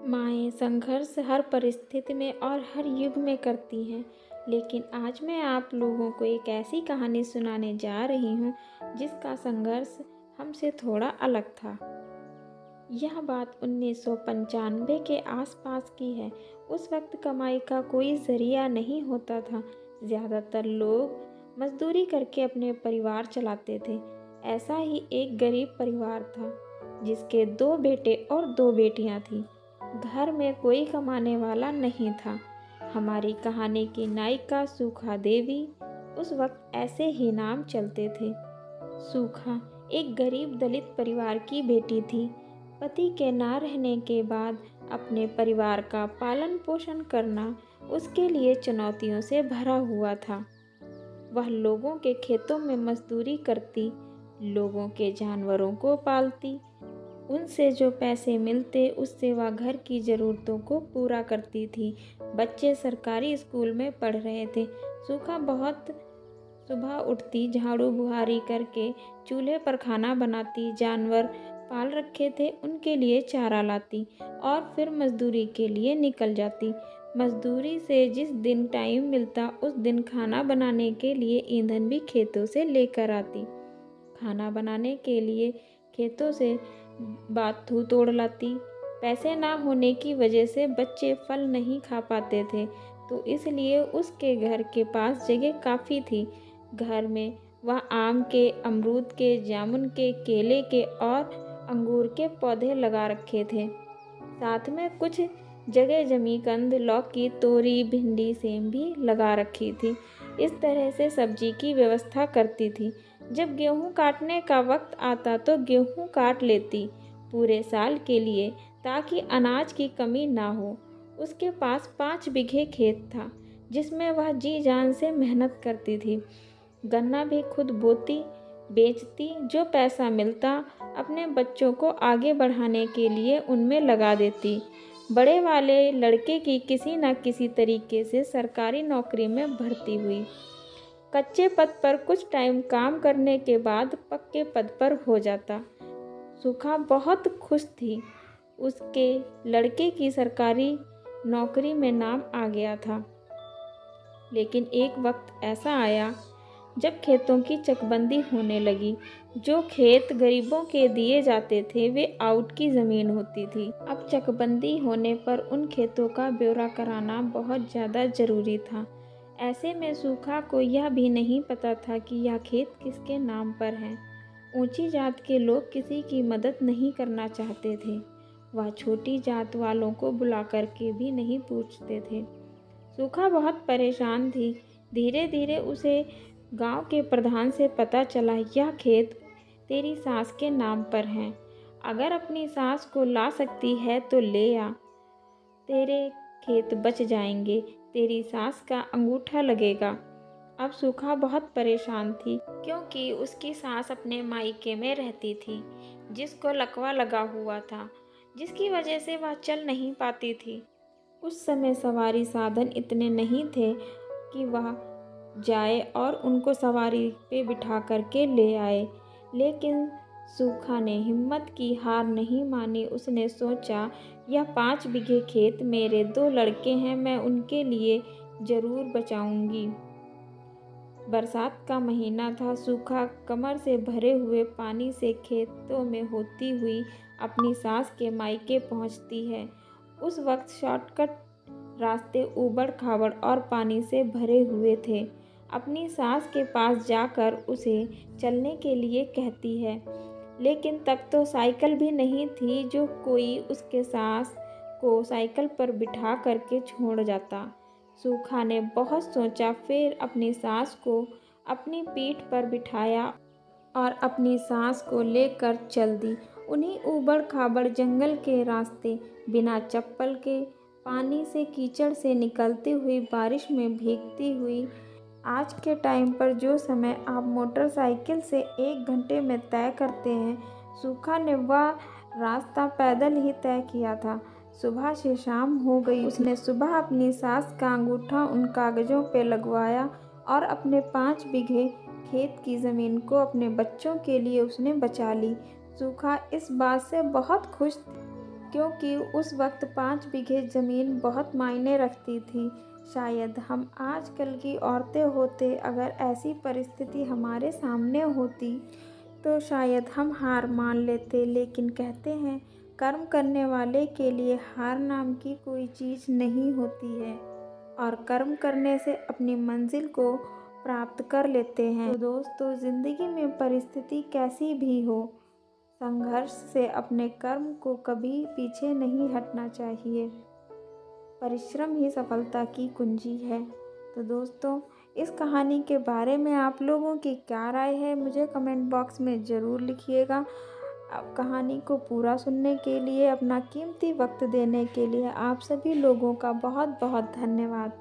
माएँ संघर्ष हर परिस्थिति में और हर युग में करती हैं, लेकिन आज मैं आप लोगों को एक ऐसी कहानी सुनाने जा रही हूँ जिसका संघर्ष हमसे थोड़ा अलग था। यह बात 1995 के आसपास की है। उस वक्त कमाई का कोई ज़रिया नहीं होता था। ज़्यादातर लोग मजदूरी करके अपने परिवार चलाते थे। ऐसा ही एक गरीब परिवार था जिसके 2 बेटे और 2 बेटियां थीं। घर में कोई कमाने वाला नहीं था। हमारी कहानी की नायिका सूखा देवी, उस वक्त ऐसे ही नाम चलते थे। सूखा एक गरीब दलित परिवार की बेटी थी। पति के ना रहने के बाद अपने परिवार का पालन पोषण करना उसके लिए चुनौतियों से भरा हुआ था। वह लोगों के खेतों में मजदूरी करती, लोगों के जानवरों को पालती। उनसे जो पैसे मिलते उससे वह घर की ज़रूरतों को पूरा करती थी। बच्चे सरकारी स्कूल में पढ़ रहे थे। सूखा बहुत सुबह उठती, झाड़ू बुहारी करके चूल्हे पर खाना बनाती, जानवर पाल रखे थे उनके लिए चारा लाती और फिर मजदूरी के लिए निकल जाती। मजदूरी से जिस दिन टाइम मिलता उस दिन खाना बनाने के लिए ईंधन भी खेतों से लेकर आती। खाना बनाने के लिए खेतों से बाथू तोड़ लाती। पैसे ना होने की वजह से बच्चे फल नहीं खा पाते थे, तो इसलिए उसके घर के पास जगह काफ़ी थी। घर में वह आम के, अमरूद के, जामुन के, केले के और अंगूर के पौधे लगा रखे थे। साथ में कुछ जगह जमीकंद, लौकी, तोरी, भिंडी, सेम भी लगा रखी थी। इस तरह से सब्जी की व्यवस्था करती थी। जब गेहूं काटने का वक्त आता तो गेहूं काट लेती पूरे साल के लिए, ताकि अनाज की कमी ना हो। उसके पास 5 बीघे खेत था जिसमें वह जी जान से मेहनत करती थी। गन्ना भी खुद बोती, बेचती। जो पैसा मिलता अपने बच्चों को आगे बढ़ाने के लिए उनमें लगा देती। बड़े वाले लड़के की किसी न किसी तरीके से सरकारी नौकरी में भर्ती हुई। कच्चे पद पर कुछ टाइम काम करने के बाद पक्के पद पर हो जाता। सूखा बहुत खुश थी। उसके लड़के की सरकारी नौकरी में नाम आ गया था। लेकिन एक वक्त ऐसा आया जब खेतों की चकबंदी होने लगी। जो खेत गरीबों के दिए जाते थे वे आउट की ज़मीन होती थी। अब चकबंदी होने पर उन खेतों का ब्यौरा कराना बहुत ज़्यादा ज़रूरी था। ऐसे में सूखा को यह भी नहीं पता था कि यह खेत किसके नाम पर है। ऊंची जात के लोग किसी की मदद नहीं करना चाहते थे। वह छोटी जात वालों को बुला कर के भी नहीं पूछते थे। सूखा बहुत परेशान थी। धीरे धीरे उसे गांव के प्रधान से पता चला, यह खेत तेरी सास के नाम पर है। अगर अपनी सास को ला सकती है तो ले आ, तेरे खेत बच जाएंगे, तेरी सास का अंगूठा लगेगा। अब सूखा बहुत परेशान थी क्योंकि उसकी सास अपने मायके में रहती थी जिसको लकवा लगा हुआ था, जिसकी वजह से वह चल नहीं पाती थी। उस समय सवारी साधन इतने नहीं थे कि वह जाए और उनको सवारी पे बिठा करके ले आए। लेकिन सूखा ने हिम्मत की हार नहीं मानी। उसने सोचा, यह 5 बीघे खेत मेरे 2 लड़के हैं, मैं उनके लिए ज़रूर बचाऊंगी। बरसात का महीना था। सूखा कमर से भरे हुए पानी से खेतों में होती हुई अपनी सास के मायके पहुंचती है। उस वक्त शॉर्टकट रास्ते ऊबड़ खाबड़ और पानी से भरे हुए थे। अपनी सास के पास जाकर उसे चलने के लिए कहती है, लेकिन तब तो साइकिल भी नहीं थी जो कोई उसके सास को साइकिल पर बिठा करके छोड़ जाता। सूखा ने बहुत सोचा, फिर अपनी सास को अपनी पीठ पर बिठाया और अपनी सास को लेकर चल दी। उन्हीं ऊबड़ खाबड़ जंगल के रास्ते, बिना चप्पल के, पानी से, कीचड़ से निकलती हुई, बारिश में भीगती हुई। आज के टाइम पर जो समय आप मोटरसाइकिल से 1 घंटे में तय करते हैं, सूखा ने वह रास्ता पैदल ही तय किया था। सुबह से शाम हो गई। उसने सुबह अपनी सास का अंगूठा उन कागज़ों पे लगवाया और अपने 5 बीघे खेत की ज़मीन को अपने बच्चों के लिए उसने बचा ली। सूखा इस बात से बहुत खुश थी। क्योंकि उस वक्त 5 बीघे ज़मीन बहुत मायने रखती थी। शायद हम आजकल की औरतें होते, अगर ऐसी परिस्थिति हमारे सामने होती तो शायद हम हार मान लेते। लेकिन कहते हैं, कर्म करने वाले के लिए हार नाम की कोई चीज़ नहीं होती है और कर्म करने से अपनी मंजिल को प्राप्त कर लेते हैं। तो दोस्तों, ज़िंदगी में परिस्थिति कैसी भी हो, संघर्ष से अपने कर्म को कभी पीछे नहीं हटना चाहिए। परिश्रम ही सफलता की कुंजी है। तो दोस्तों, इस कहानी के बारे में आप लोगों की क्या राय है, मुझे कमेंट बॉक्स में ज़रूर लिखिएगा। कहानी को पूरा सुनने के लिए, अपना कीमती वक्त देने के लिए आप सभी लोगों का बहुत बहुत धन्यवाद।